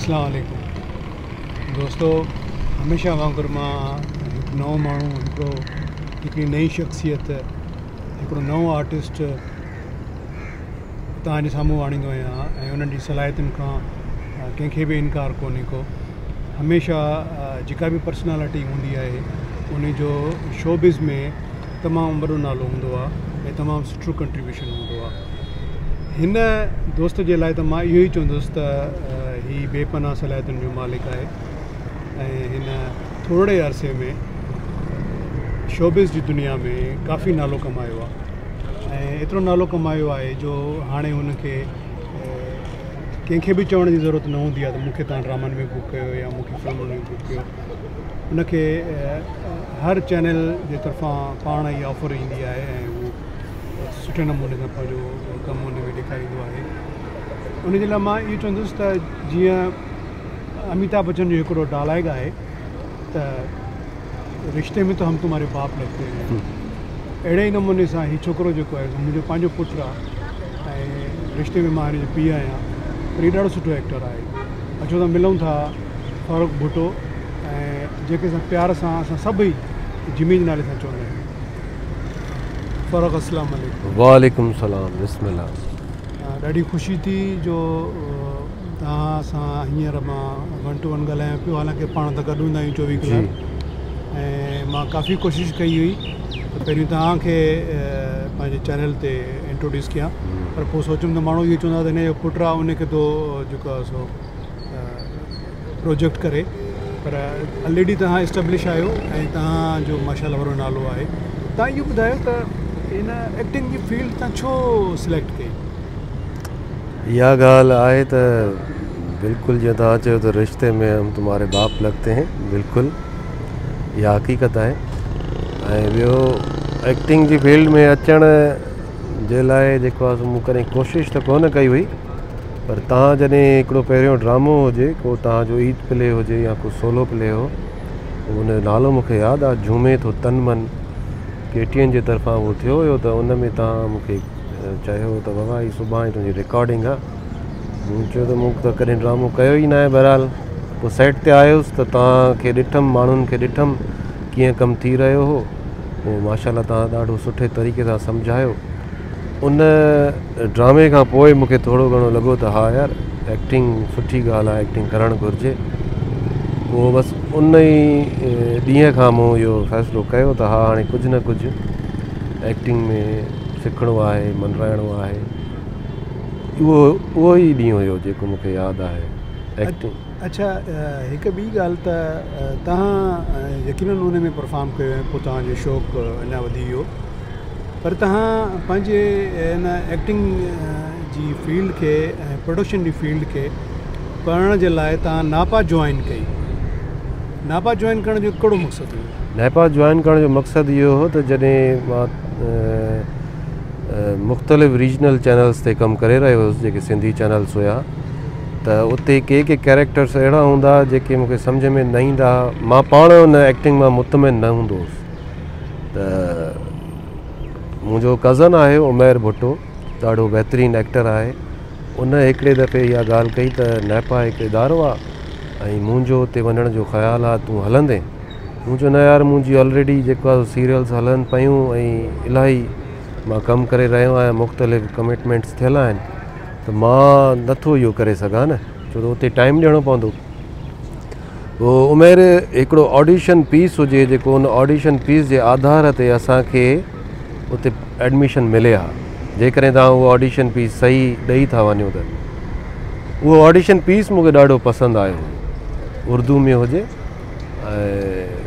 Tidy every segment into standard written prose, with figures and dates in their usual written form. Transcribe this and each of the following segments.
अस्सलाम वालेकुम दोस्तों, हमेशा वांगुरु मां हिकु नओं माण्हू, हिकिड़ी नई शख़्सियत, हिकिड़ो नओं आर्टिस्ट तव्हांजे साम्हूं आणींदो आहियां ऐं उन्हनि जी सलाहियतुनि खां कंहिंखे बि इनकार कोन्हे को। हमेशह जेका बि पर्सनैलिटी हूंदी आहे उन जो शोबिज़ में तमामु वॾो नालो हूंदो आहे ऐं तमामु सुठो कंट्रीब्यूशन हूंदो आहे। हिन दोस्त जे लाइ त मां इहो ई चवंदुसि त हीउ बेपनाह सलाहियतुनि जो मालिक आहे ऐं हिन थोरे अरसे में शोबिज़ जी दुनिया में काफ़ी नालो कमायो आहे ऐं एतिरो नालो कमायो आहे जो हाणे हुनखे कंहिंखे बि चवण जी ज़रूरत न हूंदी आहे त मूंखे तव्हां ड्रामनि में बुक कयो या मूंखे फिल्मुनि में बुक कयो। हुनखे हर चैनल जे तरफ़ां पाण ई ऑफर ईंदी आहे ऐं उहो सुठे नमूने सां पंहिंजो कमु हुन में ॾेखारींदो आहे। उन जे लाइ मां इहो चवंदुसि त जीअं अमिताभ बच्चन जो हिकिड़ो डायलॉग आहे त रिश्ते में तो हम तुम्हारे बाप लगते हैं, अहिड़े ई नमूने सां हीउ छोकिरो जेको आहे मुंहिंजो पंहिंजो पुटु आहे ऐं रिश्ते में मां हिन जो पीउ आहियां, पर हीउ ॾाढो सुठो एक्टर आहे। अचो त मिलूं था फारूक भुट्टो ऐं जेके असां प्यार सां असां सभई जिमी जे नाले सां चवंदा आहियूं। फारूक अस्सलाम वालेकुम। वालेकुम सलाम, बिस्मिल्लाह। ॾाढी ख़ुशी थी जो तव्हां सां हींअर मां 1 to 1 ॻाल्हायां पियो, हालांकि पाण त गॾु हूंदा आहियूं 24 कलाक ऐं मां काफ़ी कोशिशि कई हुई त पहिरियों तव्हांखे पंहिंजे चैनल ते इंट्रोड्यूस कयां, पर पोइ सोचियुमि त माण्हू इहो चवंदा त हिन जो पुटु आहे उनखे तो जेको आहे सो प्रोजेक्ट करे, पर ऑलरेडी तव्हां एस्टेब्लिश आहियो ऐं तव्हांजो माशाल्लाह वॾो नालो आहे। तव्हां इहो ॿुधायो त हिन एक्टिंग जी फील्ड तव्हां छो सिलेक्ट कई? यह ॻाल्हि आहे त बिल्कुलु जीअं तव्हां चयो त रिश्ते में हम तुम्हारे बाप लगते हैं, बिल्कुलु इहा हक़ीक़त आहे। ऐं ॿियो एक्टिंग जी फील्ड में अचण जे लाइ जेको आहे मूं कॾहिं कोशिशि त कोन कई हुई, पर तव्हां जॾहिं हिकिड़ो पहिरियों ड्रामो हुजे, को तव्हांजो ईद प्ले हुजे या को सोलो प्ले हो, उन जो नालो मूंखे यादि आहे, झूमे थो तन मन, KTN जे तरफ़ां उहो थियो हुयो। त उन में तव्हां मूंखे चयो त बाबा हीअ सुभाणे तुंहिंजी रिकॉर्डिंग आहे। मूं चयो त मूं त कॾहिं ड्रामो कयो ई न आहे। बहरहाल पोइ सेट ते आयुसि त तव्हांखे ॾिठमि, माण्हुनि खे ॾिठमि कीअं कमु थी रहियो हो। पोइ माशाल्लाह तव्हां ॾाढो सुठे तरीक़े सां सम्झायो। उन ड्रामे खां पोइ मूंखे थोरो घणो लॻो त हा यार, एक्टिंग सुठी ॻाल्हि आहे, एक्टिंग करणु घुरिजे। पोइ बसि उन ई ॾींहं खां मूं इहो फ़ैसिलो कयो त हा हाणे कुझु न कुझु एक्टिंग में सिखणो आहे, मनराइणो आहे। उहो ई ॾींहुं हुयो जेको मूंखे यादि आहे एक्टिंग। अच्छा, हिकु ॿी ॻाल्हि त तव्हां यकीनन उन में परफॉर्म कयो ऐं पोइ तव्हांजो शौक़ु अञा वधी वियो, पर तव्हां पंहिंजे हिन एक्टिंग जी फील्ड खे ऐं प्रोडक्शन जी फील्ड खे करण जे लाइ तव्हां नापा जॉइन कई। नापा जॉइन करण जो कहिड़ो मक़सदु हुयो? नापा जॉइन करण जो मक़सदु इहो हो त जॾहिं मां मुख़्तलिफ़ रीजनल चैनल्स ते कमु करे रहियो हुउसि, जेके सिंधी चैनल्स हुया, त उते के कैरेक्टर्स अहिड़ा हूंदा जेके मूंखे सम्झ में न ईंदा। मां पाण उन एक्टिंग मां मुतमिन न हूंदो हुउसि। त मुंहिंजो कज़न आहे उमैर भुट्टो, ॾाढो बहितरीनु एक्टर आहे। उन हिकिड़े दफ़े इहा ॻाल्हि कई त नापा हिकु इदारो आहे ऐं मुंहिंजो उते वञण जो ख़्यालु आहे, तूं हलंदे? मूं चयो न यार, मुंहिंजी ऑलरेडी जेको आहे सीरियल्स हलनि पियूं ऐं इलाही मां कमु करे रहियो आहियां, मुख़्तलिफ़ कमिटमेंट्स थियल आहिनि, त मां नथो इहो करे सघां न, छो त उते टाइम ॾियणो पवंदो। पोइ उमेर हिकिड़ो ऑडिशन पीस हुजे, जेको उन ऑडिशन पीस जे आधार ते असांखे उते एडमिशन मिले हा। जेकॾहिं तव्हां उहो ऑडिशन पीस सही ॾेई था वञो त उहो ऑडिशन पीस मूंखे ॾाढो पसंदि आयो, उर्दू में हुजे। ऐं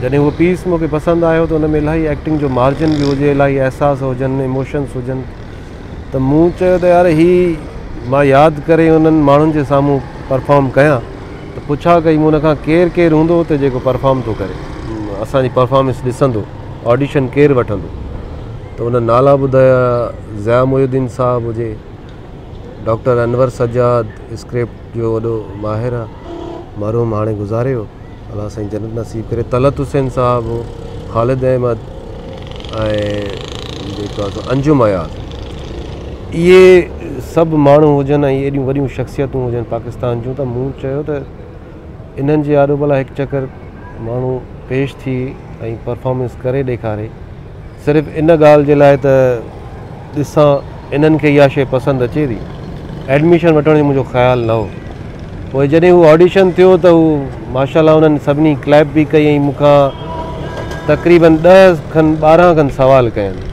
जॾहिं उहो पीस मूंखे पसंदि आयो त उन में इलाही एक्टिंग जो मार्जिन बि हुजे, इलाही अहसास हुजनि, इमोशन्स हुजनि। त मूं चयो त यार हीअ मां यादि करे उन्हनि माण्हुनि जे साम्हूं परफॉर्म कयां, त पुछा कई मूं हुनखां केरु हूंदो हुते जेको परफॉर्म थो करे, असांजी परफॉर्मेंस ॾिसंदो, ऑडिशन केरु वठंदो। त उन नाला ॿुधाया, ज़िया मुहिउद्दीन साहबु हुजे, डॉक्टर अनवर सजाद स्क्रिप्ट जो वॾो माहिर आहे, मरहूम हाणे गुज़ारे वियो, अलाह साईं जन्नत नसीब करे। तलत हुसैन साहबु, ख़ालिद अहमद ऐं जेको आहे अंजुम अयाज़, इहे सभु माण्हू हुजनि ऐं एॾियूं वॾियूं शख़्सियतूं हुजनि पाकिस्तान जूं, त मूं चयो त इन्हनि जे आॾो भला हिकु चकर माण्हू पेश थी ऐं परफॉर्मेंस करे ॾेखारे, सिर्फ़ु इन ॻाल्हि जे लाइ त ॾिसां इन्हनि खे इहा शइ पसंदि अचे थी। एडमिशन वठण जो मुंहिंजो ख़्यालु न हो। पोइ जॾहिं हू ऑडिशन थियो त हू माशाल्लाह उन्हनि सभिनी क्लैप बि कई ऐं मूंखां तक़रीबन 12 खनि सवाल कयनि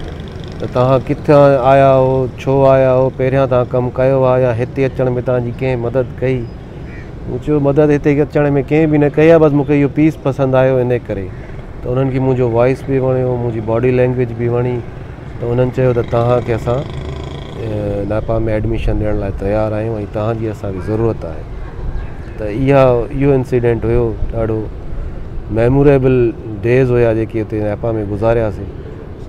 त तव्हां किथां आया हो, छो आया हो, पहिरियां तव्हां कमु कयो आहे या हिते अचण में तव्हांजी कंहिं मदद कई। मूं चयो मदद हिते अचण में कंहिं बि न कई आहे, बसि मूंखे इहो पीस पसंदि आयो इन करे। त उन्हनि खे मुंहिंजो वॉइस बि वणियो, मुंहिंजी बॉडी लैंग्वेज बि वणी, त उन्हनि चयो त तव्हांखे असां नापा में एडमिशन ॾियण लाइ तयारु आहियूं ऐं तव्हांजी असांखे ज़रूरत आहे। त इहो इंसिडेंट हुयो, ॾाढो मेमोरेबल डेज़ हुया जेके हुते नापा में गुज़ारियासीं।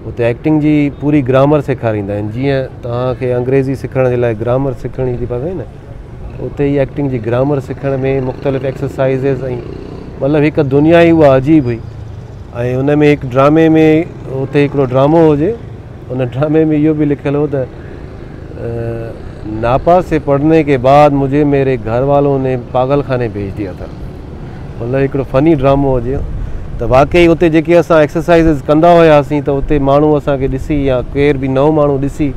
हुते एक्टिंग जी पूरी ग्रामर सेखारींदा आहिनि, जीअं तव्हांखे अंग्रेज़ी सिखण जे लाइ ग्रामर सिखणी थी पवे न, उते ई एक्टिंग जी ग्रामर सिखण में मुख़्तलिफ़ एक्सरसाइज़िस ऐं मतिलबु हिकु दुनिया ई उहा अजीब हुई। ऐं उन में हिकु ड्रामे में हुते हिकिड़ो ड्रामो हुजे, उन ड्रामे में इहो बि लिखियलु हो त नापा से पढ़ने के बाद मुझे मेरे घर वालों ने पागल खाने भेज दिया था। मतिलबु हिकिड़ो फ़नी ड्रामो हुजे त वाक़ई हुते जेके असां एक्सरसाइज़िस कंदा हुआसीं त उते माण्हू असांखे ॾिसी या केर बि नओं माण्हू ॾिसी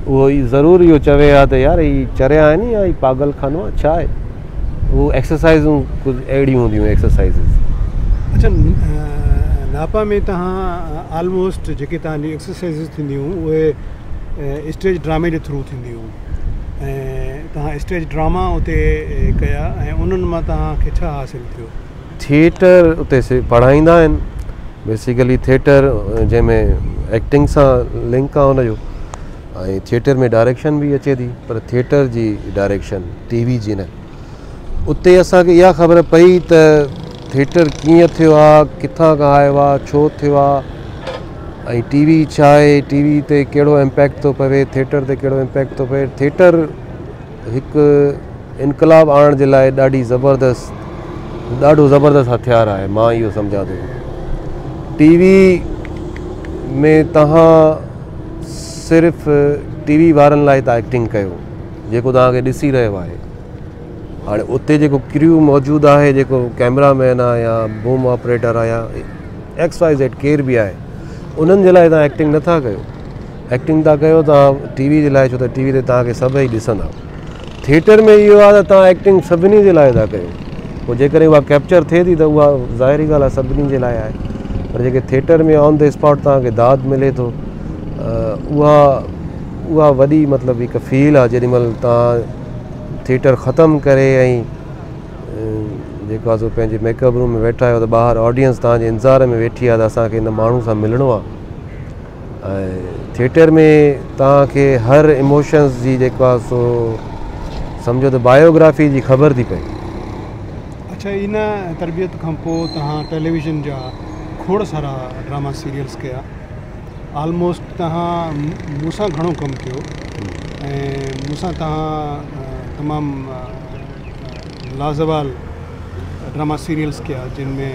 उहो ई ज़रूरु इहो चवे हा त यार हीअ चरिया आहिनि या हीअ पागल खानो आहे, छा आहे। उहो एक्सरसाइज़ूं कुझु अहिड़ियूं हूंदियूं एक्सरसाइज़िस। अच्छा, नापा में तव्हां ऑलमोस्ट जेके तव्हांजी एक्सरसाइज़िस थींदियूं उहे स्टेज ड्रामे जे थ्रू थींदियूं, ऐं तव्हां स्टेज ड्रामा उते कया ऐं उन्हनि मां तव्हांखे छा हासिलु थियो? थिएटर उते पढ़ाईंदा आहिनि, बेसिकली थिएटर जंहिंमें एक्टिंग सां लिंक आहे हुनजो, ऐं थिएटर में डायरेक्शन बि अचे थी, पर थिएटर जी डायरेक्शन, टीवी जी न। उते असांखे इहा ख़बर पई त थिएटर कीअं थियो आहे, किथां खां आयो आहे, छो थियो आहे, ऐं टीवी छा आहे, टीवी ते कहिड़ो इम्पैक्ट थो पवे, थिएटर ते कहिड़ो इम्पैक्ट थो पवे। थिएटर हिकु इनकलाब आणण जे लाइ ॾाढो ज़बरदस्त हथियार आहे, मां इहो सम्झां थो। टीवी में तव्हां सिर्फ़ु टीवी वारनि लाइ था एक्टिंग कयो, जेको तव्हांखे ॾिसी रहियो आहे। हाणे उते जेको क्रू मौजूदु आहे, जेको कैमरामैन आहे या बूम ऑपरेटर आहे या XYZ केर बि आहे, उन्हनि जे लाइ तव्हां एक्टिंग नथा कयो, एक्टिंग था कयो तव्हां टीवी जे लाइ, छो त टीवी ते तव्हांखे सभई ॾिसंदा। थिएटर में इहो आहे त तव्हां एक्टिंग सभिनी जे लाइ था कयो, पोइ जेकॾहिं उहा कैप्चर थिए थी त उहा ज़ाहिरी ॻाल्हि आहे सभिनी जे लाइ आहे। पर जेके थिएटर में ऑन द स्पॉट तव्हांखे दाद मिले थो, उहा वॾी मतिलबु हिकु फील आहे। जेॾीमहिल तव्हां थिएटर ख़तमु करे ऐं जेको आहे सो पंहिंजे मेकअप रूम में वेठा आहियो त ॿाहिरि ऑडियंस तव्हांजे इंतज़ार में वेठी आहे त असांखे हिन माण्हू सां मिलणो आहे। ऐं थिएटर में तव्हांखे हर इमोशन्स जी जेको आहे सो सम्झो त बायोग्राफी जी ख़बर थी पए। अच्छा, इन तरबियत खां पोइ तव्हां टेलीविज़न जा खोड़ सारा ड्रामा सीरियल्स कया, ऑलमोस्ट तव्हां मूंसां घणो कमु कयो ऐं मूंसां तव्हां तमामु लाज़वाल ड्रामा सीरियल्स कया, जिन में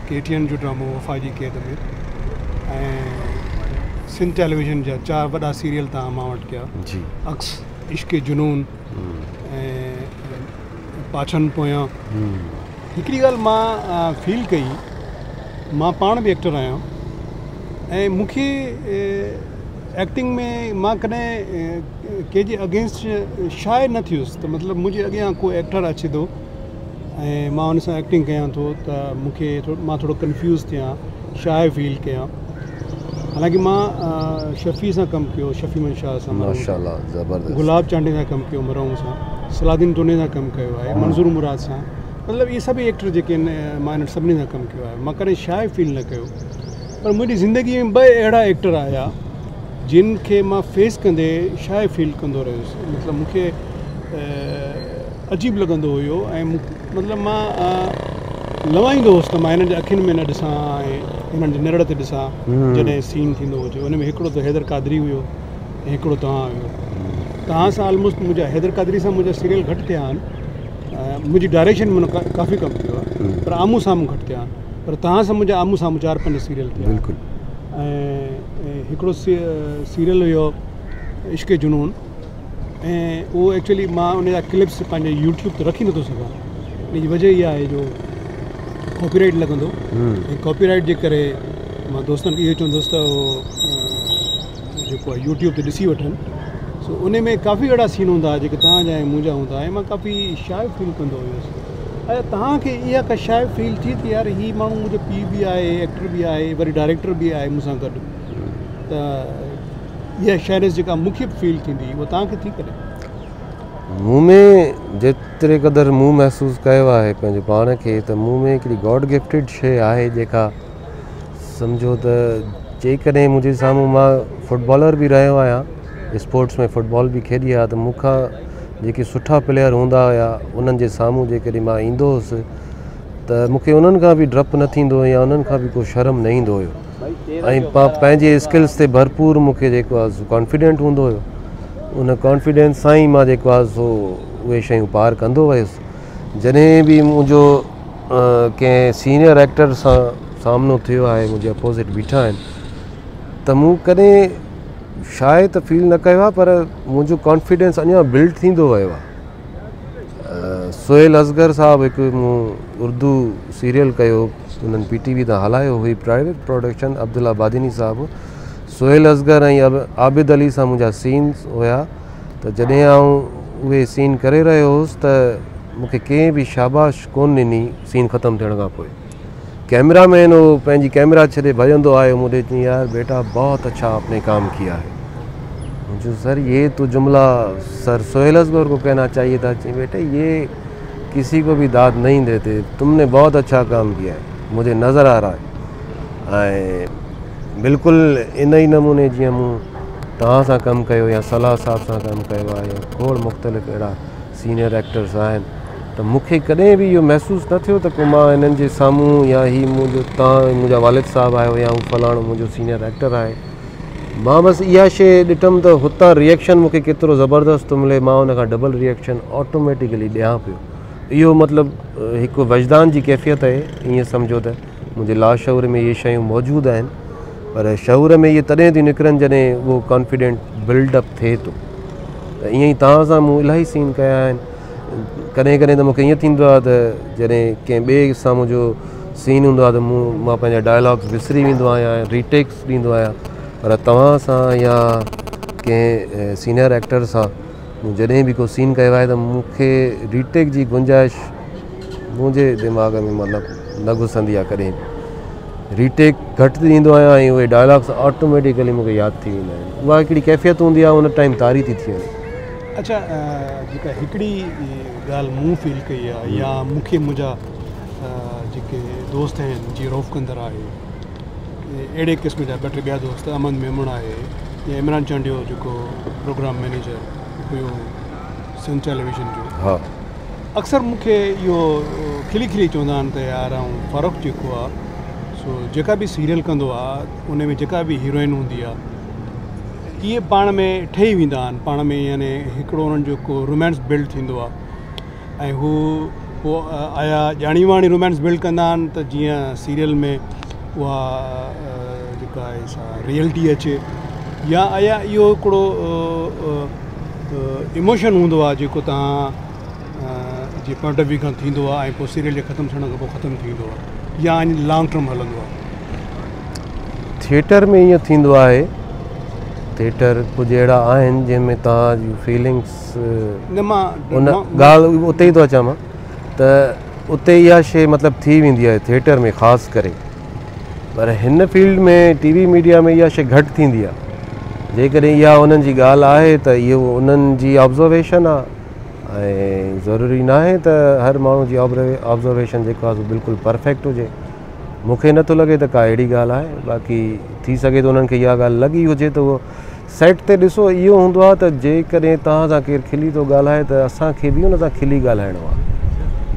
KTN जो ड्रामो वफ़ा जी क़ैद में, ऐं सिंध टेलीविज़न जा 4 वॾा सीरियल तव्हां मां वटि कया जी, अक्स, इश्क़ जुनून ऐं पाछन पोयां। हिकिड़ी ॻाल्हि मां फील कई, मां पाण बि एक्टर आहियां ऐं मूंखे एक्टिंग में मां कॾहिं कंहिंजे अगेंस्ट शाय न थियुसि, त मतिलबु मुंहिंजे अॻियां कोई एक्टर अचे थो ऐं मां हुन सां एक्टिंग कयां थो त मूंखे मां थोरो कंफ्यूज़ थियां, शाय फील कयां। हालांकि मां शफ़ी सां कमु कयो, शफ़ी मन शाह सां, माशाअल्लाह ज़बरदस्त, गुलाब चांडे सां कमु कयो, मरहूम सां, सलादीन टोने सां कमु कयो आहे, मंज़ूर मुराद सां, मतिलबु इहे सभई एक्टर जेके आहिनि मां इन्हनि सभिनी सां कमु कयो आहे। मां कॾहिं शाय फील न कयो, पर मुंहिंजी ज़िंदगीअ में 2 अहिड़ा एक्टर आया जिन खे मां फेस कंदे शाय फील कंदो रहियुसि। मतिलबु मूंखे अजीब लॻंदो हुयो ऐं मतिलबु मां लवाईंदो हुउसि त मां हिननि जे अखियुनि में न ॾिसां ऐं हिननि जे निरड़ ते ॾिसां जॾहिं सीन थींदो हुजे। हुन में हिकिड़ो त हैदर कादरी हुयो ऐं हिकिड़ो तव्हां हुयो। तव्हां सां ऑलमोस्ट मुंहिंजा हैदर कादरी सां मुंहिंजा सीरियल घटि थिया आहिनि, मुंहिंजी डायरेक्शन में काफ़ी कमु कयो आहे, पर आम्हूं साम्हूं घटि थिया आहिनि। पर तव्हां सां मुंहिंजा आम्हूं साम्हूं 4-5 सीरियल थिया। बिल्कुलु। ऐं हिकिड़ो सीरियल हुयो इश्क़ जुनून, ऐं उहो एक्चुअली मां उन जा क्लिप्स पंहिंजे यूट्यूब ते रखी नथो सघां। इन जी वजह इहा आहे जो कॉपीराइट लॻंदो, ऐं कॉपीराइट जे करे मां दोस्तनि खे इहो चवंदुसि त उहो जेको आहे यूट्यूब ते ॾिसी वठनि। सो उन में काफ़ी अहिड़ा सीन हूंदा जेके तव्हांजा ऐं मुंहिंजा हूंदा, ऐं मां काफ़ी शाइ फील कंदो हुयुसि। ऐं तव्हांखे इहा का शाइ फील थी त यार हीअ माण्हू मुंहिंजो पीउ बि आहे, एक्टर बि आहे, वरी डायरेक्टर बि आहे मूंसां गॾु, त इहा शाइनेस जेका मूंखे फील थींदी उहा तव्हांखे थी करे? मूं में जेतिरे क़दुरु मूं महसूसु कयो आहे पंहिंजे पाण खे, त मूं में हिकिड़ी गॉड गिफ्टेड शइ आहे जेका सम्झो त जेकॾहिं मुंहिंजे साम्हूं, मां फुटबॉलर बि रहियो आहियां, स्पोर्ट्स में फुटबॉल बि खेॾी आहे, त मूंखां जेके सुठा प्लेयर हूंदा हुआ उन्हनि जे साम्हूं जेकॾहिं मां ईंदो हुउसि त मूंखे उन्हनि खां बि डपु न थींदो या उन्हनि खां बि को शर्म न ईंदो हुयो, ऐं पंहिंजे स्किल्स ते भरपूर मूंखे जेको आहे कॉन्फिडेंट हूंदो हुयो। उन कॉन्फिडेंस सां ई मां जेको आहे सो उहे शयूं पार कंदो वियुसि। जॾहिं बि मुंहिंजो कंहिं सीनियर एक्टर सां सामनो थियो आहे, मुंहिंजे अपोज़िट बीठा आहिनि, त मूं कॾहिं शायदि त फील न कयो आहे, पर मुंहिंजो कॉन्फिडेंस अञा बिल्ड थींदो वियो आहे। सोहेल असगर साहब हिकु मूं उर्दू सीरियल कयो, उन्हनि PTV तां हलायो हुई, प्राइवेट प्रोडक्शन, अब्दुल्ला बादिनी साहब। सोहेल असगर ऐं आबिद अली सां मुंहिंजा सीन्स हुया, त जॾहिं आउं उहे सीन करे रहियो हुउसि त मूंखे कंहिं बि शाबाश कोन ॾिनी सीन ख़तमु थियण खां पोइ। कैमरामैन हो पंहिंजी कैमरा छॾे भॼंदो आयो मुझे, चई यार बेटा बहुत अच्छा आपने काम किया है। मुझे सर ये तो जुमला सर सोहेल असगर को कहना चाहिए था। चाहिए बेटे ये किसी को भी दाद नहीं देते, तुमने बहुत अच्छा काम किया है, मुझे नज़र आ रहा है। बिल्कुल इन ही नमूने जीअं मूं तव्हां सां कमु कयो या सलाह साहब सां कमु कयो आहे, या खोड़ मुख़्तलिफ़ अहिड़ा सीनियर एक्टर्स आहिनि, त मूंखे कॾहिं बि इहो महसूसु न थियो त को मां हिननि जे साम्हूं या ही मुंहिंजो तव्हां मुंहिंजा वालिद साहब आहियो या हू फलाणो मुंहिंजो सीनियर एक्टर आहे। मां बसि इहा शइ ॾिठमि त हुतां रिएक्शन मूंखे केतिरो ज़बरदस्त थो मिले, मां हुन खां डबल रिएक्शन ऑटोमेटिकली ॾियां पियो। इहो मतिलबु हिकु वजदान जी कैफ़ियत आहे। ईअं सम्झो त मुंहिंजे लाशऊर में इहे शयूं मौजूदु आहिनि, पर शऊर में इहे तॾहिं थी निकिरनि जॾहिं उहो कॉन्फिडेंट बिल्डअप थिए थो। त ईअं ई तव्हां सां मूं इलाही सीन कया आहिनि। कॾहिं कॾहिं त मूंखे ईअं थींदो आहे त जॾहिं कंहिं ॿिए सां मुंहिंजो सीन हूंदो आहे त मां पंहिंजा डायलॉग्स विसरी वेंदो आहियां, रीटेक्स ॾींदो आहियां, पर तव्हां सां या कंहिं सीनियर एक्टर सां मूं जॾहिं बि को सीन कयो आहे त मूंखे रीटेक जी गुंजाइश मुंहिंजे दिमाग़ में मतिलबु न घुसंदी आहे। कॾहिं रीटेक घटि ॾींदो आहियां ऐं उहे डायलॉग्स ऑटोमेटिकली मूंखे यादि थी वेंदा आहिनि। उहा हिकिड़ी कैफ़ियत हूंदी आहे, उन टाइम तारी थी थी वञे। अच्छा, जेका हिकिड़ी ॻाल्हि मूं फील कई आहे या मूंखे मुंहिंजा जेके दोस्त आहिनि, जीअं रऊफ़ कंदर आहे, अहिड़े क़िस्म जा ॿ टे ॿिया दोस्त, अमन मेमण आहे, या इमरान चांडियो जेको प्रोग्राम मैनेजर हुयो सन टेलीविज़न जो, हा, अक्सर मूंखे इहो खिली खिली चवंदा आहिनि त यार ऐं फ़ारूक जेको आहे सो जेका बि सीरियल कंदो आहे उन में जेका बि हीरोइन हूंदी आहे इहे पाण में ठही वेंदा आहिनि, पाण में यानी हिकिड़ो उन्हनि जो को रोमांस बिल्ड थींदो आहे, ऐं हू पोइ आया ॼाणी वाणी रोमांस बिल्ड कंदा आहिनि त जीअं सीरियल में उहा जेका आहे सा रियलिटी अचे, या आया इहो हिकिड़ो इमोशन हूंदो आहे जेको तव्हां जे पॉइंट ऑफ व्यू खां थींदो आहे, ऐं पोइ सीरियल जे ख़तमु थियण खां पोइ ख़तमु थींदो आहे, या लॉन्ग टर्म हलंदो आहे। थिएटर में ईअं थींदो आहे, थिएटर कुझु अहिड़ा आहिनि जंहिंमें तव्हांजी फीलिंग्स न, मां उन ॻाल्हि उते ई थो अचां मां, त उते इहा शइ मतिलबु थी वेंदी आहे थिएटर में ख़ासि करे, पर हिन फील्ड में TV मीडिया में इहा शइ घटि थींदी आहे। जेकॾहिं इहा उन्हनि जी ॻाल्हि आहे त इहो उन्हनि जी ऑब्ज़र्वेशन आहे, ऐं ज़रूरी न आहे त हर माण्हू जी ऑब्ज़र्वेशन जेको आहे बिल्कुलु परफेक्ट हुजे। मूंखे नथो लॻे त का अहिड़ी ॻाल्हि आहे, बाक़ी थी सघे थो उन्हनि खे इहा ॻाल्हि लॻी हुजे त उहो सेट ते ॾिसो। इहो हूंदो आहे त जेकॾहिं तव्हां सां केरु खिली थो ॻाल्हाए त असांखे बि उन सां खिली ॻाल्हाइणो आहे।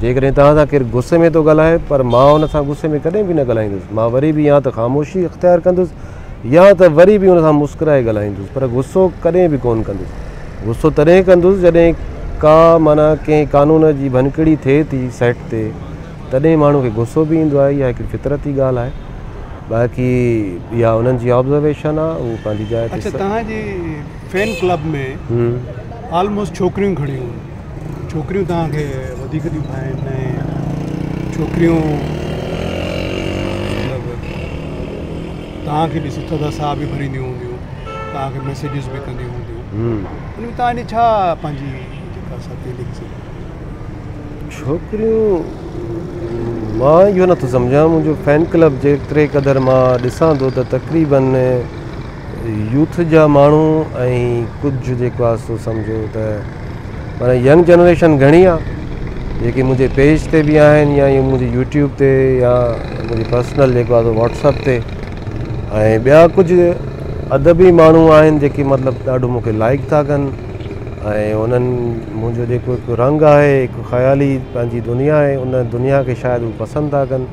जेकॾहिं तव्हां सां केरु गुस्से में थो ॻाल्हाए, पर मां उन सां गुस्से में कॾहिं बि न ॻाल्हाईंदुसि, मां वरी बि या त ख़ामोशी इख़्तियार कंदुसि या त वरी बि उन सां मुस्कुराए ॻाल्हाईंदुसि, पर गुस्सो कॾहिं बि कोन कंदुसि। गुस्सो तॾहिं कंदुसि जॾहिं का माना कंहिं कानून जी भनकड़ी थिए थी सेट ते, तॾहिं माण्हू खे गुस्सो बि ईंदो आहे। इहा हिकिड़ी फितरती ॻाल्हि आहे, बाक़ी इहा उन्हनि जी ऑब्ज़र्वेशन आहे, उहो पंहिंजी जाइ ते। अच्छा, तव्हांजी फैन क्लब में ऑलमोस्ट छोकिरियूं खड़ियूं आहिनि। छोकिरियूं तव्हांखे वधीक थियूं पाइनि ऐं छोकिरियूं मतिलबु तव्हांखे ॾिसी थधा साह बि भरींदियूं हूंदियूं, तव्हांखे मैसेजिस बि कंदियूं हूंदियूं, उन में तव्हांजी छा पंहिंजी जेका असां फीलिंग्स छोकिरियूं मां इहो नथो सम्झां। मुंहिंजो फैन क्लब जेतिरे क़दुरु मां ॾिसां थो त तक़रीबन यूथ जा माण्हू ऐं कुझु जेको आहे सो सम्झो त माना यंग जनरेशन घणी आहे जेके मुंहिंजे पेज ते बि आहिनि या इहे मुंहिंजी यूट्यूब ते या मुंहिंजी पर्सनल जेको आहे व्हाट्सअप ते, ऐं ॿिया कुझु अदबी माण्हू आहिनि जेके मतिलबु ॾाढो मूंखे लाइक था कनि ऐं उन्हनि मुंहिंजो जेको हिकु रंग आहे, हिकु ख़्याली पंहिंजी दुनिया आहे, उन दुनिया खे शायदि हू पसंदि था कनि,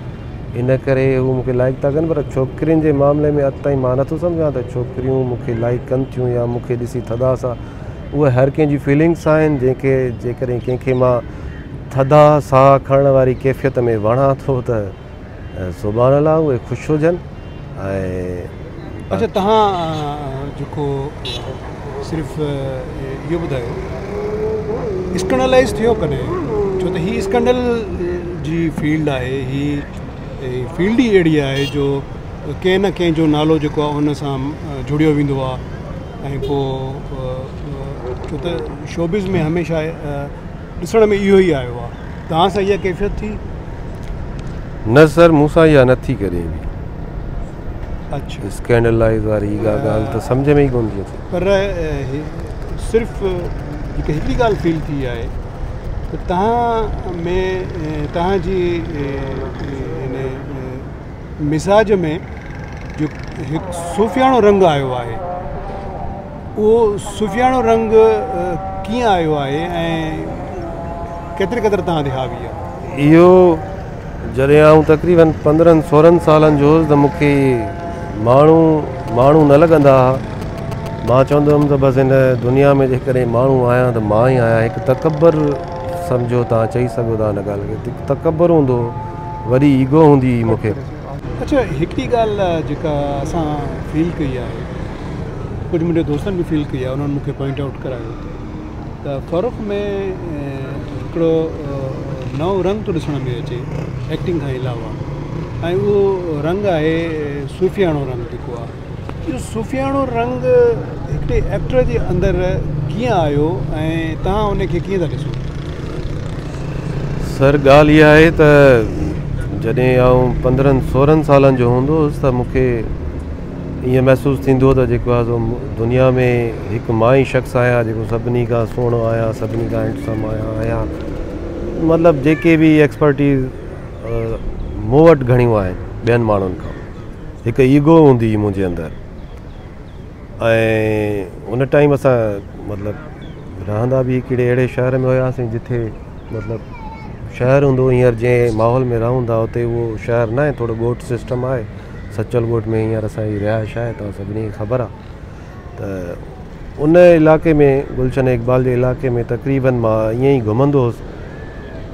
इन करे हू मूंखे लाइक था कनि। पर छोकिरियुनि जे मामले में अॼु ताईं मां नथो सम्झां त छोकिरियूं मूंखे लाइक कनि थियूं या मूंखे ॾिसी थधा सां, उहे हर कंहिंजी फीलिंग्स आहिनि जंहिंखे जेकॾहिं कंहिंखे मां थधा साह खणण वारी कैफ़ियत में वणां थो त सुभाणे अलाह उहे ख़ुशि हुजनि। ऐं अच्छा, तव्हां जेको सिर्फ़ु इहो ॿुधायो स्कैंडलाइज़ थियो कॾहिं, छो त हीअ स्कैंडल जी फील्ड आहे, हीअ फील्ड ई अहिड़ी आहे जो कंहिं न कंहिं जो नालो जेको आहे हुन सां जुड़ियो वेंदो आहे ऐं पोइ छो त शोबिज़ में हमेशह ॾिसण में इहो ई आयो आहे। तव्हां सां इहा कैफ़ियत थी? न सर, मूंसां इहा नथी कॾहिं बि। अच्छा, स्कैंडलाइज़ वारी ॻाल्हि त सम्झ में ई कोन थी अचे। पर सिर्फ़ु जेका हिकिड़ी ॻाल्हि फील थी आहे त तव्हां में तव्हांजी मिज़ाज में जो हिकु सूफ़ियाणो रंग आयो आहे, उहो सूफ़ियाणो रंग कीअं आयो आहे ऐं केतिरे क़दुरु तव्हां ते हावी आहे? इहो जॾहिं आउं तक़रीबन 15-16 सालनि जो हुउसि त मूंखे माण्हू न लॻंदा हुआ। मां चवंदो हुउमि त बसि हिन दुनिया में जेकॾहिं माण्हू आहियां त मां ई आहियां। हिकु तकबर सम्झो, तव्हां चई सघो था हिन ॻाल्हि खे, तकबर हूंदो, वॾी ईगो हूंदी हुई मूंखे। अच्छा, हिकिड़ी ॻाल्हि जेका असां फील कई आहे, कुझु मुंहिंजे दोस्तनि बि फील कई आहे, उन्हनि मूंखे पॉइंट आउट करायो त फ़ारूक में हिकिड़ो नओं रंग थो ॾिसण में अचे एक्टिंग खां अलावा, ऐं उहो रंग आहे सूफ़ियाणो रंग जेको आहे। इहो सूफ़ियाणो रंग हिकिड़े एक्टर जे अंदरि कीअं आयो ऐं तव्हां उनखे कीअं था ॾिसो? सर, ॻाल्हि इहा आहे त जॾहिं आउं 15-16 सालनि जो हूंदो हुउसि त मूंखे ईअं महसूसु थींदो त जेको आहे सो दुनिया में हिकु मां ई शख़्स आहियां जेको सभिनी खां सुहिणो आहियां, सभिनी खां हैंडसम आहियां। मतिलबु जेके बि एक्सपर्टीज़ मूं वटि घणियूं आहिनि ॿियनि माण्हुनि खां, हिकु ईगो हूंदी हुई मुंहिंजे अंदरि। ऐं उन टाइम असां मतिलबु रहंदा बि हिकिड़े अहिड़े शहर में हुआसीं जिथे मतिलबु शहर हूंदो हींअर जंहिं माहौल में रहूं था उते उहो शहर न आहे, थोरो ॻोठ सिस्टम आहे। सचल ॻोठ में हींअर असांजी रिहाइश आहे, तव्हां सभिनी खे ख़बर आहे। त उन इलाइक़े में, गुलशन इक़बाल जे इलाइक़े में तक़रीबन मां ईअं ई घुमंदो हुउसि।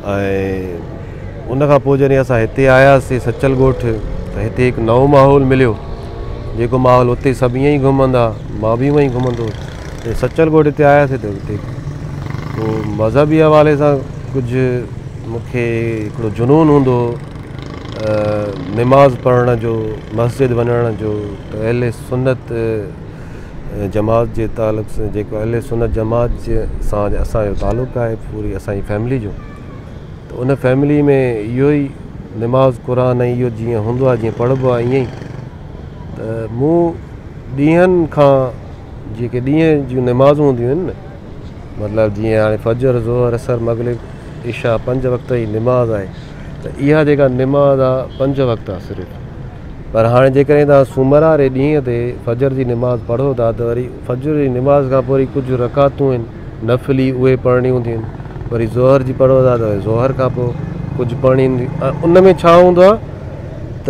ऐं उन खां पोइ जॾहिं असां हिते आयासीं सचल ॻोठ, त हिते हिकु नओं माहौल मिलियो, जेको माहौल उते सभु ईअं ई घुमंदा, मां बि ऊअं ई घुमंदो हुउसि। सचल ॻोठ हिते आयासीं त हुते पोइ मज़हबी हवाले सां कुझु मूंखे हिकिड़ो जुनून हूंदो निमाज़ पढ़ण जो, मस्जिद वञण जो। त अहले सुन्नत जमात जे तालुक़ सां, जेको अहले सुन्नत जमात सां असांजो तालुक़ु आहे पूरी असांजी फैमिली जो, त उन फैमिली में इहो ई निमाज़ क़ुरान ऐं इहो जीअं हूंदो आहे, जीअं पढ़िबो आहे ईअं ई। त मूं ॾींहंनि खां जेके ॾींहं जूं निमाज़ूं हूंदियूं आहिनि न, मतिलबु जीअं हाणे फजर, ज़ोहर, असर, मग़रिब, इशा 5 वक़्त जी निमाज़ आहे, त इहा जेका निमाज़ आहे 5 वक़्त आहे सिर्फ़ु। पर हाणे जेकॾहिं तव्हां सूमर वारे ॾींहं ते फजर जी निमाज़ पढ़ो था त वरी फजर जी निमाज़ खां पोइ वरी कुझु रकातूं आहिनि नफ़िली, उहे पढ़णी हूंदियूं आहिनि। वरी ज़ोहर जी पढ़ो था त ज़ोहर खां पोइ कुझु पढ़णी हूंदी। उन में छा हूंदो आहे त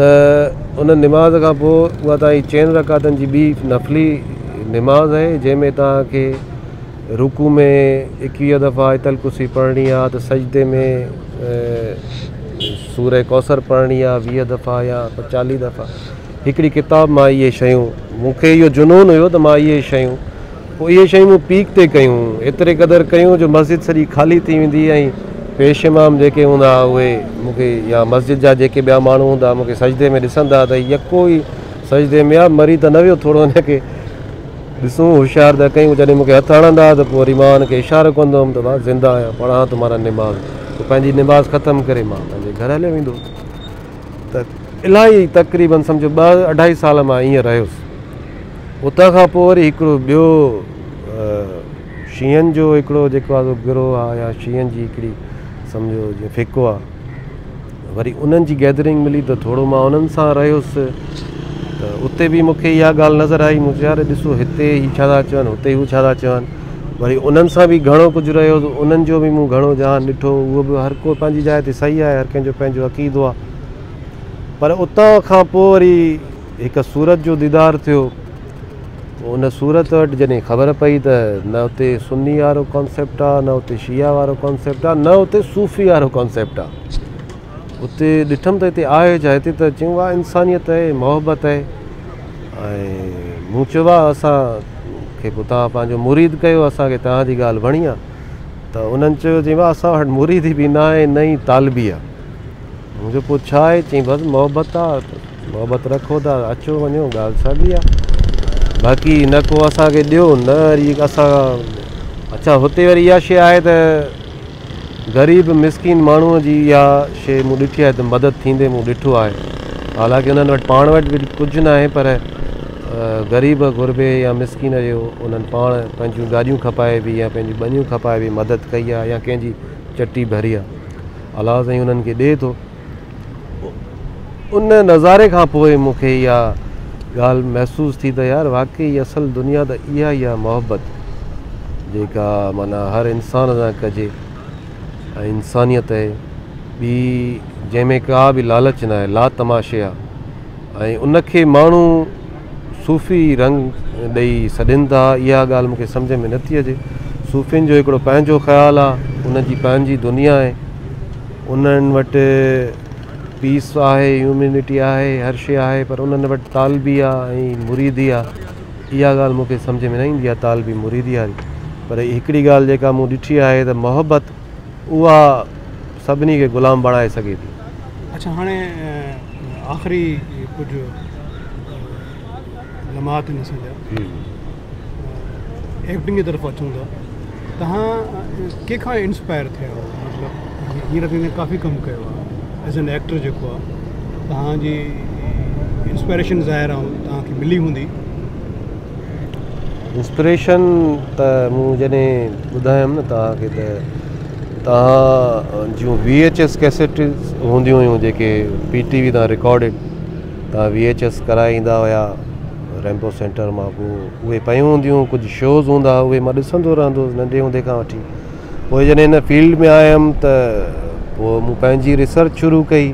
उन निमाज़ खां पोइ उहा तव्हांजी 4 रकातनि जी ॿी नफ़िली निमाज़ आहे, जंहिंमें तव्हांखे रुकू में 21 दफ़ा आयतल कुर्सी पढ़णी आहे, त सजदे में सूरह कौसर पढ़णी आहे 20 दफ़ा या 40 दफ़ा। हिकिड़ी किताब मां इहे शयूं, मूंखे इहो जुनून हुयो त मां इहे शयूं पोइ इहे शयूं पीक ते कयूं, एतिरे क़दुरु कयूं जो मस्जिद सॼी ख़ाली थी वेंदी ऐं पेश इमाम जेके हूंदा उहे मूंखे या मस्जिद जा जेके ॿिया माण्हू हूंदा मूंखे सजदे में ॾिसंदा त यको ई सजदे में आहे, मरी त न वियो, थोरो हिनखे ॾिसूं होशियारु त कयूं। जॾहिं मूंखे हथु हणंदा त पोइ वरी मां हुनखे इशारो कंदो हुउमि त मां ज़िंदा आहियां, पढ़ां तुम्हारा निमाज़, पोइ पंहिंजी निमाज़ ख़तमु करे मां पंहिंजे घर हलियो वेंदो। त इलाही तक़रीबन सम्झो 2-2.5 साल मां ईअं रहियुसि। उतां खां पोइ वरी हिकिड़ो ॿियो शींहनि जो हिकिड़ो जेको आहे गिरोह आहे या शींहनि जी हिकिड़ी सम्झो जीअं फिको आहे, वरी उन्हनि जी गैदरिंग मिली त थोरो मां उन्हनि सां रहियुसि। त उते बि मूंखे इहा ॻाल्हि नज़र आई, मूंखे यार ॾिसो हिते ही छा था चवनि, हुते हू छा था चवनि। वरी उन्हनि सां बि घणो कुझु रहियो, उन्हनि जो बि मूं घणो ॼाण ॾिठो। उहो बि हर को पंहिंजी जाइ ते सही आहे, हर कंहिंजो पंहिंजो अक़ीदो आहे। पर उतां खां पोइ वरी हिकु सूरत जो दीदार थियो। उन सूरत वटि जॾहिं ख़बर पई त न उते सुन्नी वारो कॉन्सेप्ट आहे, न उते शिया वारो कॉन्सेप्ट आहे, न उते सूफ़ी वारो कॉन्सेप्ट आहे। उते ॾिठमि त हिते आहे छा, हिते त चयूं आहे इंसानियत आहे, मोहबत आहे। ऐं मूं चयो आहे असांखे पोइ तव्हां पंहिंजो मुरीद कयो, असांखे तव्हांजी ॻाल्हि वणी आहे। त उन्हनि चयो चई असां वटि मुरीदी बि न आहे, न ई तालबी आहे। मुंहिंजो पोइ छा आहे, चई बसि मोहबत आहे, मोहबत रखो था, अचो वञो, ॻाल्हि साॻी आहे। बाक़ी न को असांखे ॾियो, न वरी असां अच्छा हुते वरी इहा शइ आहे त ग़रीब मिसकिन माण्हूअ जी इहा शइ मूं ॾिठी आहे त मदद थींदे मूं ॾिठो आहे। हालांकि उन्हनि वटि पाण वटि बि कुझु न आहे, पर ग़रीब गुरबे या मिसकिन जो उन्हनि पाण पंहिंजूं गाॾियूं खपाए बि या पंहिंजूं बनियूं खपाए बि मदद कई आहे या कंहिंजी चटी भरी आहे। अलाह साईं उन्हनि खे ॾिए थो। उन नज़ारे खां पोइ मूंखे इहा ॻाल्हि महसूसु थी त यार वाक़ई असल दुनिया त इहा ई आहे, मोहबत जेका माना हर इंसान सां कजे ऐं इंसानियत आहे ॿी, जंहिंमें का बि लालच न आहे, ला तमाशे आहे। ऐं उनखे माण्हू सूफ़ी रंग ॾेई सॾनि था, इहा ॻाल्हि मूंखे सम्झ में नथी अचे। सूफ़ियुनि जो हिकिड़ो पंहिंजो ख़्यालु आहे, उनजी पंहिंजी दुनिया आहे, उन्हनि वटि पीस आहे, ह्यूमिनिटी आहे, हर शइ आहे, पर उन्हनि वटि तालबी आहे ऐं मुरीदी आहे। इहा ॻाल्हि मूंखे सम्झ में न ईंदी आहे, तालबी मुरीदी वारी। पर हिकिड़ी ॻाल्हि जेका मूं ॾिठी आहे त मोहबत उहा सभिनी खे ग़ुलाम बणाए सघे थी। अच्छा, हाणे आख़िरी कुझु लम्हात न सॼा एक्टिंग जी तरफ़ अचूं था, तव्हां कंहिंखां इंस्पायर थिया हो? मतिलबु हींअर ताईं काफ़ी कमु कयो आहे एज़ एन एक्टर, जेको आहे तव्हांजी इंस्पायरेशन ज़ाहिर आहे तव्हांखे मिली हूंदी। इंस्पिरेशन त मूं जॾहिं ॿुधायमि न तव्हांखे त तव्हां जूं VHS कैसेट हूंदियूं हुयूं जेके PTV तां रिकॉर्डिड तव्हां VHS कराए ईंदा हुया रेम्बो सेंटर मां, पोइ उहे पयूं हूंदियूं, कुझु शोज़ हूंदा उहे मां ॾिसंदो रहंदो हुउसि नंढे हूंदे खां वठी। पोइ जॾहिं हिन फील्ड में आयुमि त पोइ मूं पंहिंजी रिसर्च शुरू कई।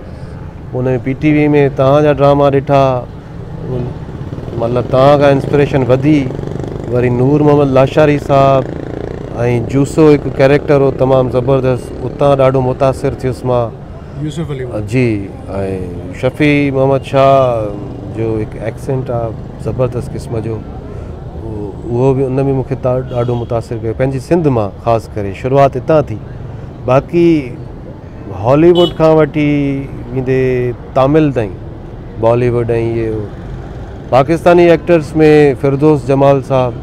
हुन में PTV में तव्हांजा ड्रामा ॾिठा, मतिलबु तव्हां खां इंस्पिरेशन वधी। वरी नूर मोहम्मद लाशारी साहब ऐं जूसो हिकु कैरेक्टर हो तमामु ज़बरदस्त, उतां ॾाढो मुतासिर थियुसि मां। यूसुफ अली जी, ऐं शफ़ी मोहम्मद शाह जो हिकु एक्सेंट आहे ज़बरदस्त क़िस्म जो, उहो बि उन में मूंखे ॾाढो मुतासिर कयो, पंहिंजी सिंध मां ख़ासि करे। शुरूआति हितां थी। बाक़ी हॉलीवुड खां वठी ईंदे तामिल ताईं, बॉलीवुड ऐं इहे पाकिस्तानी एक्टर्स में फिरदौस जमाल साहब,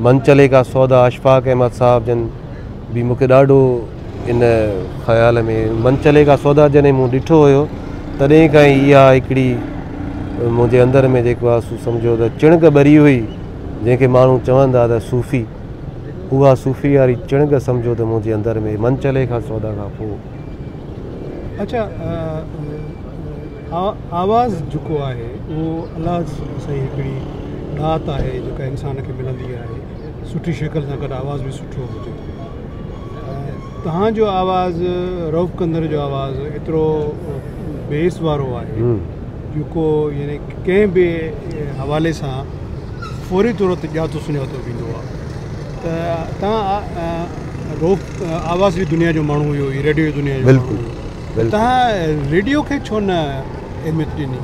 मन चले का सौदा, अशफाक अहमद साहब जन बि मूंखे ॾाढो इन ख़्याल में, मन चले का सौदा जॾहिं मूं ॾिठो हुयो तॾहिं खां ई इहा हिकिड़ी मुंहिंजे अंदरि में जेको आहे सम्झो त चिणग ॿरी हुई, जंहिंखे माण्हू चवंदा त सूफ़ी, उहा सूफ़ी वारी चिणग सम्झो त मुंहिंजे अंदरि में मन चले का सौदा खां पोइ। अच्छा, आवाज़ जेको आहे उहो अलाह साईं हिकिड़ी ॾात आहे जेका इंसान खे मिलंदी आहे, सुठी शिकल सां गॾु आवाज़ बि सुठो हुजे। तव्हांजो आवाज़, रऊफ़ कंदर जो आवाज़ एतिरो बेस वारो आहे जेको यानी कंहिं बि हवाले सां फौरी तौर ते ॼातो सुञातो वेंदो आहे। त तव्हां रऊफ़ आवाज़ जी दुनिया जो माण्हू हुयो, रेडियो जी दुनिया जो। बिल्कुलु। तव्हां रेडियो खे छो न अहमियत ॾिनी?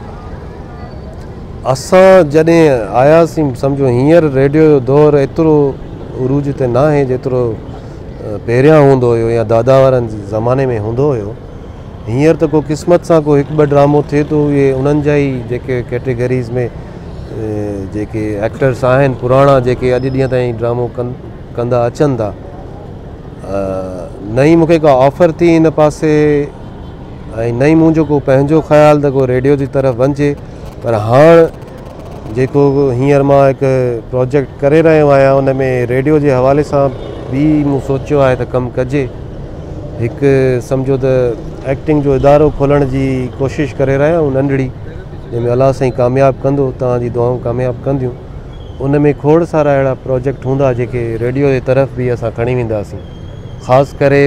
असां जॾहिं आयासीं सम्झो हींअर रेडियो जो दौर एतिरो उरूज ते न आहे जेतिरो पहिरियां हूंदो हुयो या दादा वारनि ज़माने में हूंदो हुयो। हींअर त को क़िस्मत सां को हिकु ॿ ड्रामो थिए थो, इहे उन्हनि जा ई जेके कैटेगरीज़ में जेके एक्टर्स आहिनि पुराणा जेके अॼु ॾींहं ताईं ड्रामो कंदा अचनि था। नई मूंखे का ऑफर थी हिन पासे ऐं नई मुंहिंजो को पंहिंजो ख़्यालु त को रेडियो जी तरफ़ वञे, पर हाणे जेको हींअर मां हिकु प्रोजेक्ट करे रहियो आहियां उन में रेडियो जे हवाले सां बि मूं सोचियो आहे त कमु कजे। हिकु सम्झो त एक्टिंग जो इदारो खोलण जी कोशिशि करे रहिया आहियूं नंढड़ी, जंहिंमें अलाह साईं कामयाबु कंदो, तव्हांजी दुआऊं कामयाबु कंदियूं। उन में खोड़ सारा अहिड़ा प्रोजेक्ट हूंदा जेके रेडियो जे तरफ़ बि असां खणी वेंदासीं। ख़ासि करे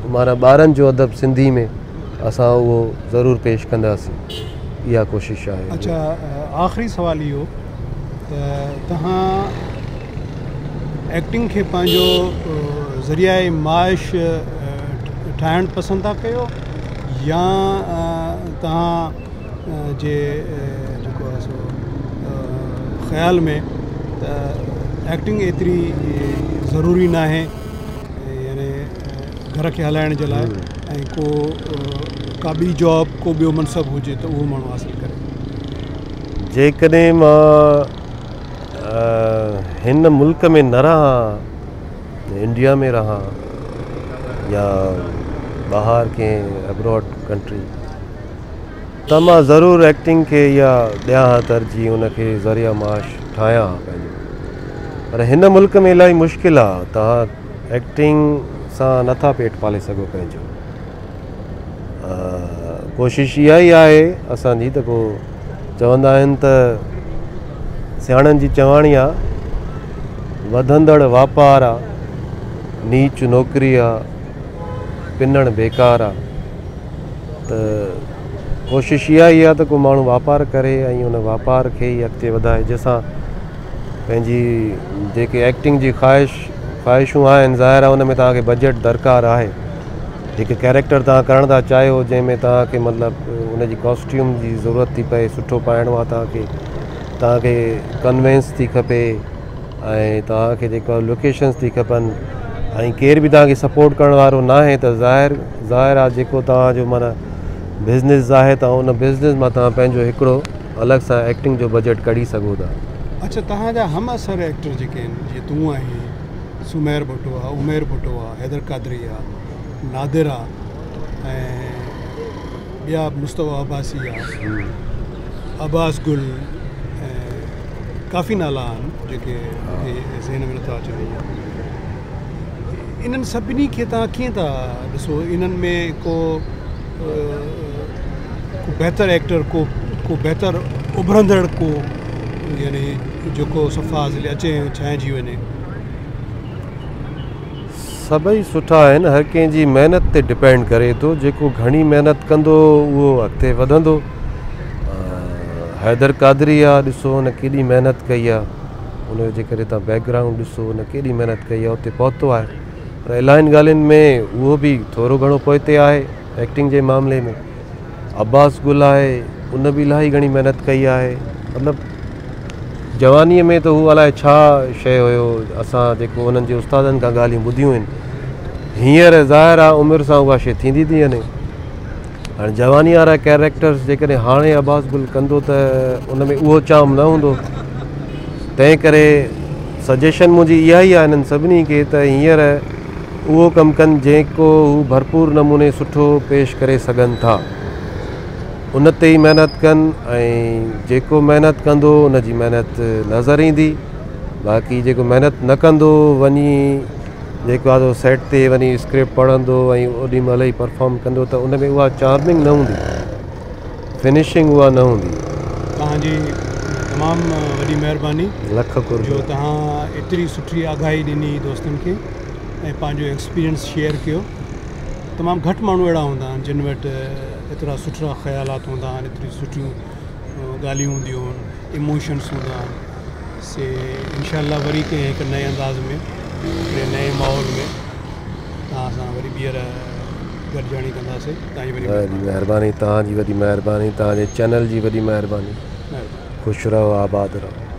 माना ॿारनि जो अदब सिंधी में असां उहो ज़रूरु पेश कंदासीं, इहा कोशिशि आहे। अच्छा, आख़िरी सवाल इहो त तव्हां एक्टिंग खे पंहिंजो ज़रिया माइश ठाहिणु पसंदि था कयो, या तव्हां जे जेको आहे सो ख़्याल में त एक्टिंग एतिरी ज़रूरी न आहे, यानी घर खे हलाइण जे लाइ, ऐं को का ॿी जॉब को ॿियो मनसबु हुजे त उहो माण्हू हासिलु करे। जेकॾहिं मां हिन मुल्क में न रहां, इंडिया में रहां या ॿाहिरि कंहिं अब्रॉड कंट्री, त मां ज़रूरु एक्टिंग खे या ॾियां हा तरजीह, उनखे ज़रिया माश ठाहियां पंहिंजो। पर हिन मुल्क में इलाही मुश्किल आहे, तव्हां एक्टिंग सां नथा पेट पाले सघो पंहिंजो। कोशिशि इहा ई आहे असांजी त को चवंदा आहिनि त सियाणनि जी चवाणी आहे, वधंदड़ वापारु आहे, नीच नौकिरी आहे, पिनणु बेकार आहे। त कोशिशि इहा ई आहे त को माण्हू वापारु करे ऐं उन वापार खे ई अॻिते वधाए, जंहिंसां पंहिंजी जेके एक्टिंग जी ख़्वाहिशूं आहिनि, ज़ाहिर आहे उन में तव्हांखे बजट दरकारु आहे। हिकु कैरेक्टर तव्हां करणु था चाहियो जंहिंमें तव्हांखे मतिलबु उनजी कॉस्ट्यूम जी ज़रूरत थी पए, सुठो पाइणो आहे तव्हांखे कन्वेंस थी खपे, ऐं तव्हांखे जेका लोकेशन्स थी खपनि, ऐं केर बि तव्हांखे सपोर्ट करण वारो न आहे, त ज़ाहिर आहे जेको तव्हांजो माना बिज़नेस आहे त उन बिज़नेस मां तव्हां पंहिंजो हिकिड़ो अलॻि सां एक्टिंग जो बजट कढी सघो था। अच्छा, तव्हांजा हम असर एक्टर जेके आहिनि, जीअं तूं आहीं, सुमेर भुट्टो आहे, उमेर भुट्टो आहे, हैदर कादरी आहे, नादिर आहे, ऐं ॿिया मुस्तफ़ा अब्बासी आहे, अब्बास गुल, ऐं काफ़ी नाला आहिनि जेके ज़हन में नथा अचनि। इन्हनि सभिनी खे तव्हां कीअं था ॾिसो? इन्हनि में को बहितर एक्टर, को बहितर उभरंदड़, को यानी जेको सफ़ा अचे छांइजी वञे? सभई सुठा आहिनि, हर कंहिंजी महिनत ते डिपेंड करे थो। जेको घणी महिनत कंदो उहो अॻिते वधंदो। हैदर कादरी आहे, ॾिसो हुन केॾी महिनत कई आहे, उनजो जेकॾहिं तव्हां बैकग्राउंड ॾिसो हुन केॾी महिनत कई आहे, उते पहुतो आहे। पर इलाही ॻाल्हियुनि में उहो बि थोरो घणो पोइते आहे एक्टिंग जे मामले में। अब्बास गुल आहे, उन बि इलाही घणी महिनत कई आहे। मतिलबु जवानीअ में त हू अलाए छा शइ हुयो, असां जेको उन्हनि जे उस्तादनि खां ॻाल्हियूं ॿुधियूं आहिनि, हींअर ज़ाहिर आहे उमिरि सां उहा शइ थींदी थी वञे। हाणे जवानी वारा कैरेक्टर्स जेकॾहिं हाणे अब्बास गुल कंदो त उन में उहो चाम न हूंदो। तंहिं करे सजेशन मुंहिंजी इहा ई आहे हिननि सभिनी खे त हींअर उहो कमु कनि जेको हू भरपूर नमूने सुठो पेश करे सघनि था, उन ते ई महिनत कनि। ऐं जेको महिनत कंदो उनजी महिनत नज़र ईंदी। बाक़ी जेको महिनत न कंदो, वञी जेको आहे सेट ते वञी स्क्रिप्ट पढ़ंदो ऐं ओॾी महिल ई परफॉर्म कंदो, त उन में उहा चार्मिंग न हूंदी, फिनिशिंग उहा न हूंदी। तव्हांजी तमामु वॾी महिरबानी, लख कुर्ब, जो तव्हां एतिरी सुठी आगाही ॾिनी दोस्तनि खे ऐं पंहिंजो एक्सपीरियंस शेयर कयो। तमामु घटि माण्हू अहिड़ा हूंदा आहिनि जिन वटि एतिरा सुठा ख़्यालात हूंदा आहिनि, एतिरी सुठियूं ॻाल्हियूं हूंदियूं आहिनि, इमोशन्स हूंदा आहिनि। से इंशाअल्लाह वरी कंहिं हिकु नए अंदाज़ में, हिकिड़े नए माहौल में तव्हां सां वरी ॿीहर गॾिजाणी कंदासीं। तव्हांजी वॾी महिरबानी, तव्हांजी वॾी महिरबानी, तव्हांजे चैनल जी वॾी महिरबानी। ख़ुशि रहो, आबाद रहो।